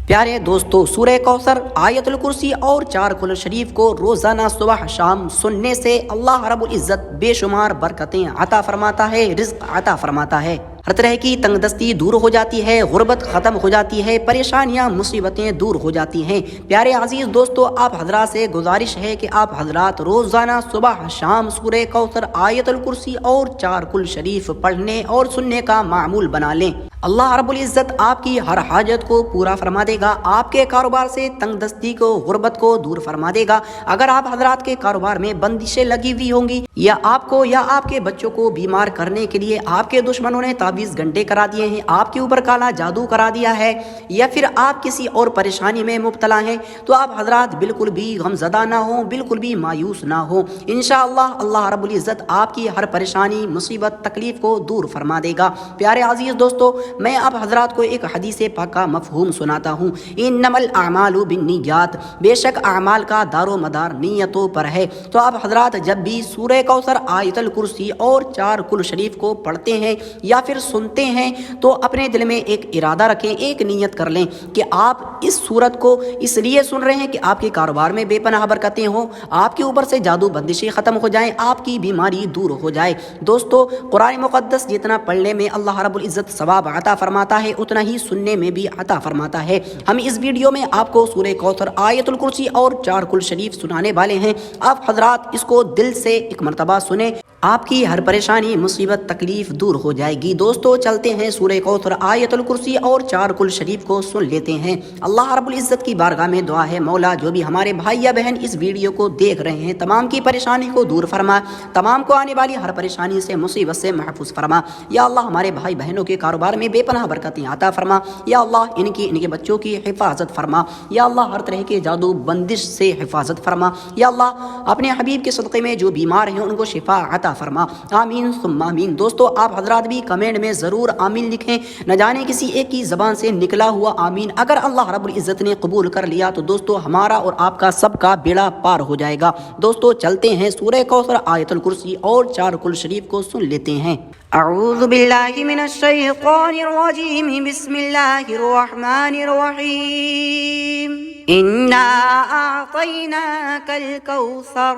प्यारे दोस्तों, सूरह कौसर, आयतुल कुर्सी और चार कुल शरीफ को रोज़ाना सुबह शाम सुनने से अल्लाह रब्बुल इज़्ज़त बेशुमार बरकतें अता फरमाता है, रिज़्क़ अता फरमाता है। हर तरह की तंगदस्ती दूर हो जाती है, गुर्बत ख़त्म हो जाती है, परेशानियां मुसीबतें दूर हो जाती हैं। प्यारे अजीज़ दोस्तों, आप हजरात से गुजारिश है कि आप हजरात रोज़ाना सुबह शाम सूरह कौसर, आयतुल कुर्सी और चार कुल शरीफ पढ़ने और सुनने का मामूल बना लें। अल्लाह रब्बुल इज़्ज़त आपकी हर हाजत को पूरा फरमा देगा, आपके कारोबार से तंगदस्ती को, गुर्बत को दूर फरमा देगा। अगर आप हजरात के कारोबार में बंदिशें लगी हुई होंगी या आपको या आपके बच्चों को बीमार करने के लिए आपके दुश्मनों ने 24 घंटे करा दिए हैं, आपके ऊपर काला जादू करा दिया है, या फिर आप किसी और परेशानी में मुब्तला हैं, तो आप हजरात बिल्कुल भी गमज़दा ना हो, बिल्कुल भी मायूस ना हो। इंशाअल्लाह अल्लाह रब्बुल इज़्ज़त आपकी हर परेशानी, मुसीबत, तकलीफ को दूर फरमा देगा। प्यारे अजीज़ दोस्तों, मैं आप हजरात को एक हदीस पाक का मफहूम सुनाता हूँ। इन्नमल आमालु बिन्नियात, बेशक आमाल का दारो मदार नीयतों पर है। तो आप हजरात जब भी सूरह कौसर, आयतुल कुर्सी और चार कुल शरीफ को पढ़ते हैं या फिर सुनते हैं, तो अपने दिल में एक इरादा रखें, एक नीयत कर लें कि आप इस सूरत को इसलिए सुन रहे हैं कि आपके कारोबार में बेपनाह बरकतें हों, आपके ऊपर से जादू बंदिशें ख़त्म हो जाएं, आपकी बीमारी दूर हो जाए। दोस्तों, कुरान मुक़द्दस जितना पढ़ने में अल्लाह रब्बुल इज़्ज़त सवाब अता फरमाता है, उतना ही सुनने में भी अता फरमाता है। हम इस वीडियो में आपको सूरह कौसर, आयतुल कुर्सी और चार कुल शरीफ सुनाने वाले हैं। आप हजरात इसको दिल से एक मरतबा सुने, आपकी हर परेशानी, मुसीबत, तकलीफ दूर हो जाएगी। दोस्तों, चलते हैं सूरह कौसर, आयतुल कुर्सी और चार कुल शरीफ को सुन लेते हैं। अल्लाह रब्बुल इज़्ज़त की बारगाह में दुआ है, मौला जो भी हमारे भाई या बहन इस वीडियो को देख रहे हैं, तमाम की परेशानी को दूर फरमा, तमाम को आने वाली हर परेशानी से, मुसीबत से महफूज फरमा। या अल्लाह हमारे भाई बहनों के कारोबार में बेपनाह बरकतें अता फरमा। या अल्लाह इनके बच्चों की हिफाजत फरमा। या अल्लाह हर तरह के जादू बंदिश से हिफाजत फरमा। या अल्लाह अपने हबीब के सदक़े में जो बीमार हैं उनको शिफा अता फरमा। आमीन सुम्मा आमीन। दोस्तों, आप हजरात भी कमेंट में ज़रूर आमीन लिखें। न जाने किसी एक की ज़बान से निकला हुआ आमीन अगर अल्लाह रब्बुल इज़्ज़त ने कबूल कर लिया तो दोस्तों हमारा और आपका सबका बेड़ा पार हो जाएगा। दोस्तों, चलते हैं सूरह कौसर, आयतुल कुर्सी और चार कुल शरीफ को सुन लेते हैं। अऊज़ु बिल्लाहि मिनश शैतानिर रजीम, बिस्मिल्लाहिर रहमानिर रहीम। इन्ना अअतैनाकल कौसर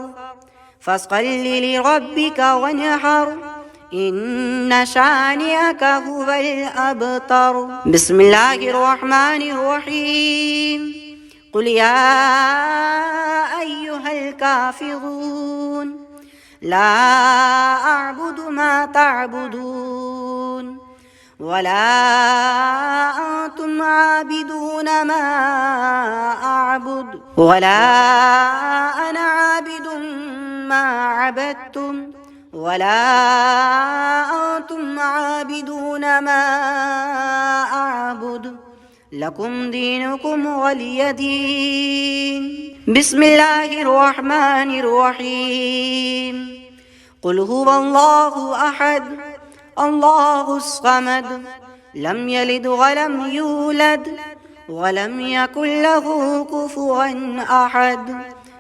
फस्सल्लि लिरब्बिका वन्हर, इन्न शानिअका हुवल अबतर। बिस्मिल्लाहिर रहमानिर रहीम। कुल या अय्युहल काफिरून ला अअबुदु मा तअबुदून वला अंतुम आबिदून मा अअबुद वला अना आबिदुन मा अबदतुम वला अंतुम आबिदून मा अअबुद लकुम दीनुकुम वलिय दीन। बिस्मिल्लाहिर रहमानिर रहीम। कुल हुवल्लाहु अहद, अल्लाहुस समद, लम यलिद वलम यूलद वलम यकुल लहू कुफुवन अहद।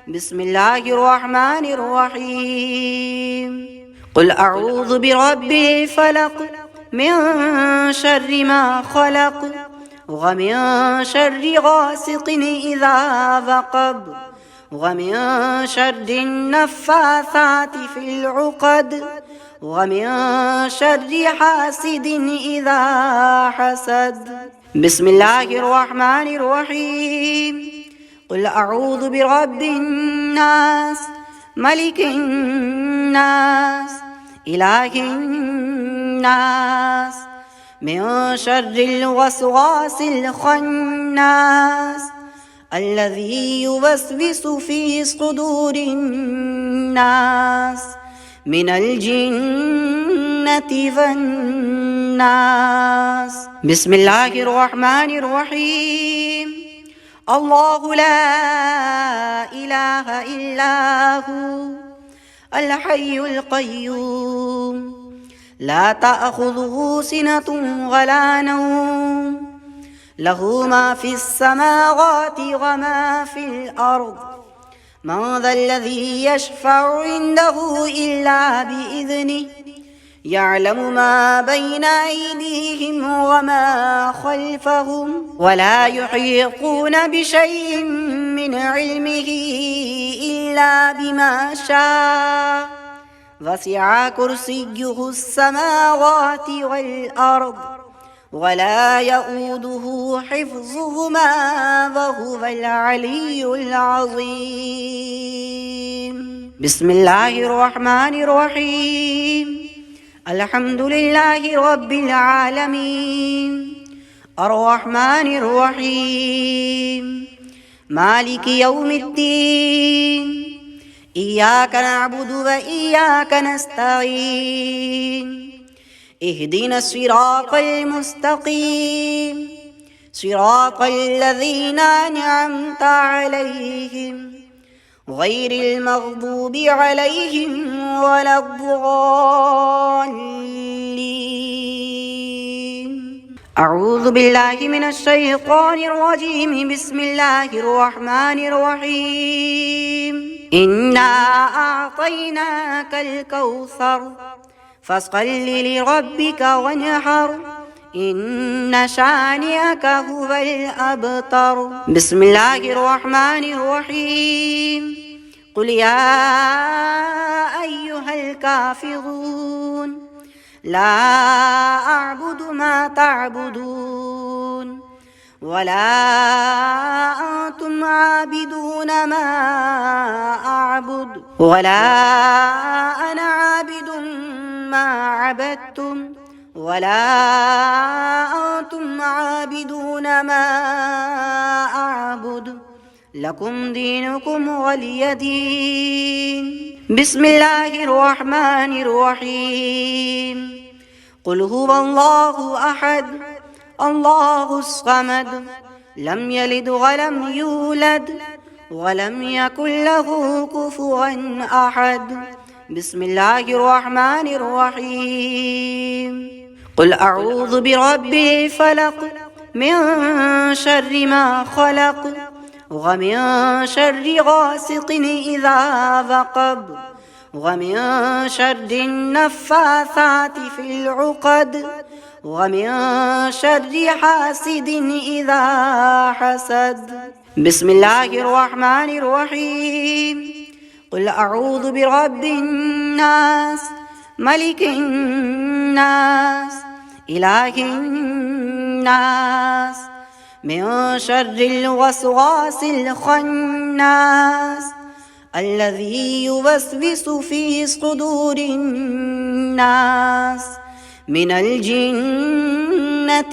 बिस्मिल्लाहिर रहमानिर रहीम। कुल अऊज़ु बिरब्बिल फलक, मिन शर्रि मा खलक, व मिन शर्रि गासिकिन इज़ा वक़ब, व मिन शर्रि नफ़्फ़ासाति फ़िल उक़द, व मिन शर्रि हासिदिन इज़ा हसद। बिस्मिल्लाहिर रहमानिर रहीम। कुल अऊज़ु बिरब्बिन नास, मलिकिन नास, इलाहिन नास, मिन शर्रिल वसवासिल खन्नास, अल्लज़ी युवस्विसु फ़ी सुदूरिन नास, मिनल जिन्नति वन नास। बिस्मिल्लाहिर रहमानिर रहीम। अल्लाहु ला इलाहा इल्ला हु अल हय्युल क़य्यूम, ला तअख़ुज़ुहु सिनतुन वला नौम, लहू मा फ़िस समावाति व मा फ़िल अर्ज़, मन ज़ल्लज़ी यशफ़अु इंदहु इल्ला बिइज़निहि, يعلم ما بين أيديهم وما خلفهم ولا يحيطون بشيء من علمه إلا بما شاء وسع كرسيه السماوات والأرض ولا يؤوده حفظهما وهو العلي العظيم. بسم الله الرحمن الرحيم. الحمد لله رب العالمين الرحمن الرحيم مالك يوم الدين إياك نعبد وإياك نستعين اهدنا الصراط المستقيم صراط الذين أنعمت عليهم غير المغضوب عليهم ولا الضالين. أعوذ بالله من الشيطان الرجيم. بسم الله الرحمن الرحيم. إنا أعطيناك الكوثر فاصل لربك وانحر إن شانئك هو الأبتر. بسم الله الرحمن الرحيم. قل يا أيها الكافرون لا أعبد ما تعبدون ولا أنتم عابدون ما أعبد ولا أنا عابد ما عبدتم ولا أنتم عابدون ما أعبد لكم دينكم ولي دين. بسم الله الرحمن الرحيم. قل هو الله أحد الله الصمد لم يلد ولم يولد ولم يكن له كفوا أحد. بسم الله الرحمن الرحيم. قل أعوذ برب الفلق من شر ما خلق ومن شر غاسق إذا وقب ومن شر النفاثات في العقد ومن شر حاسد إذا حسد. بسم الله الرحمن الرحيم. قل أعوذ برب الناس ملك الناس إله الناس من شر الوسواس الخناس الذي يوسوس في صدور الناس من الجنة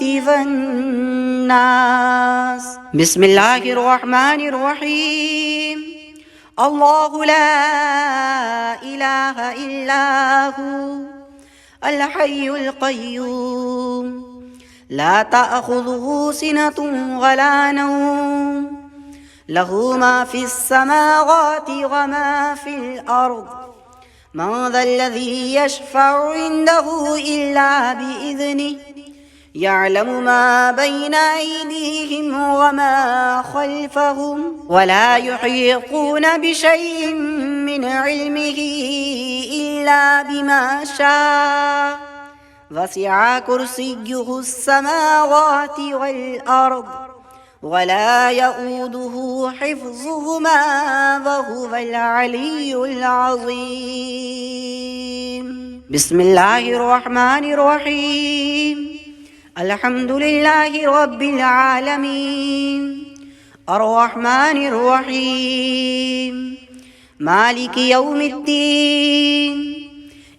والناس. بسم الله الرحمن الرحيم. الله لا إله إلا هو الحي القيوم لا تأخذه سنة ولا نوم له ما في السماوات وما في الأرض من ذا الذي يشفع عنده إلا بإذنه يعلم ما بين أيديهم وما خلفهم ولا يحيطون بشيء من علمه إلا بما شاء وسع كرسيه السماوات والأرض ولا يؤوده حفظهما وهو العلي العظيم. بسم الله الرحمن الرحيم. الحمد لله رب العالمين الرحمن الرحيم مالك يوم الدين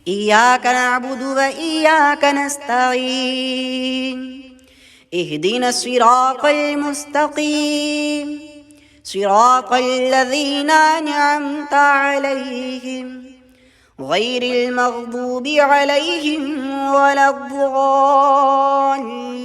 إياك نعبد وإياك نستعين اهدنا الصراط المستقيم صراط الذين أنعمت عليهم غير المغضوب عليهم ولا الضالين.